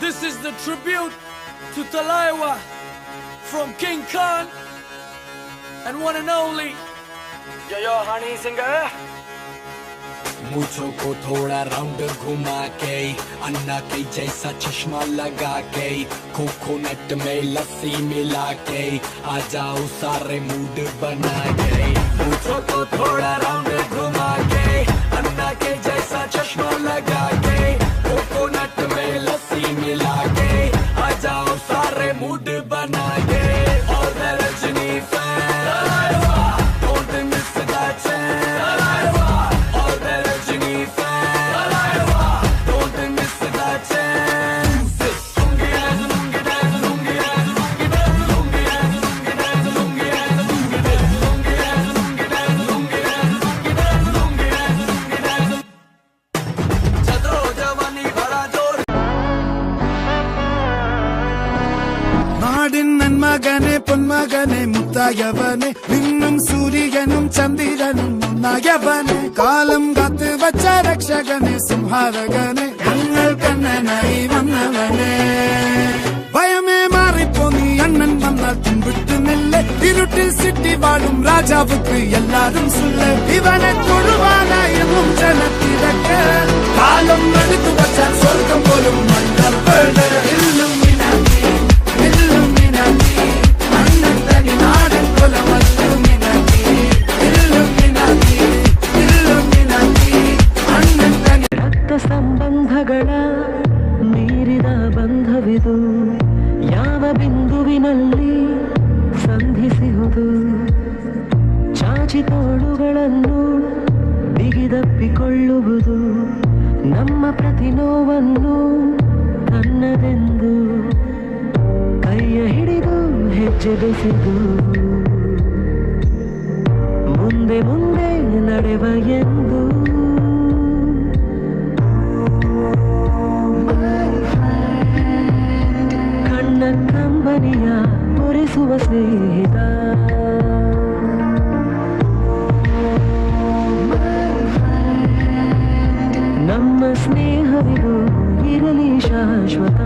This is the tribute to Talaiwa from King Khan and one and only Yo Honey Singer. मुझो को थोड़ा round घुमा के अन्ना के जैसा चश्मा लगा के कोकोनट में लस्सी मिला के आ जाओ सारे मूड बना के मुझो को थोड़ा राउंड घुमा के अन्ना के जैसा चश्मा लगा के कोकोनट में लस्सी मिला के आ जाओ सारे मूड बना के और मैं Rajni fan don't miss that chance और मैं Rajni fan don't miss that chance lungi dance lungi dance lungi dance lungi dance lungi dance lungi dance lungi dance lungi dance lungi dance lungi dance lungi dance lungi dance chadro jawani bhara jor நாடின் நன்மகனே பொன்மகனே முத்தாயவனே விண்ணும் சூரியனும் சந்திரனும் முன்னாயவனே காலம் காத்து வச்ச ரக்ஷகனே சிம்ஹாரகனே எங்கள் கண்ணனாய் வந்தவனே பயமே மாறிப்போ நீ அண்ணன் வந்தால் தும்பிட்டு நில்ல இருட்டில் சிட்டி வாழும் ராஜாவுக்கு எல்லாரும் சொல்ல இவனை தொழுவானா எனும் ஜனத்திரக்க காலம் நடித்து வச்சால் சொர்க்கம் போலும் மன்னர் இல்லும் ಸಂಬಂಧಗಳ ಮೀರಿದ ಬಂಧವಿದು ಯಾವ ಬಿಂದುವಿನಲ್ಲಿ ಸಂಧಿಸುವುದು ಚಾಚಿ ತೋಳುಗಳನ್ನು ಬಿಗಿದಪ್ಪಿಕೊಳ್ಳುವುದು ನಮ್ಮ ಪ್ರತಿ ನೋವನ್ನು ತನ್ನದೆಂದು ಕೈಯ ಹಿಡಿದು ಹೆಜ್ಜೆ ಬೆಸೆದು ಮುಂದೆ ಮುಂದೆ ನಡೆವ ಎಂದು ಕಣ್ಣ ಕಂಬನಿಯ ಒರೆಸುವ ಸ್ನೇಹಿತ ನಮ್ಮ ಸ್ನೇಹವಿದು ಇರಲಿ ಶಾಶ್ವತ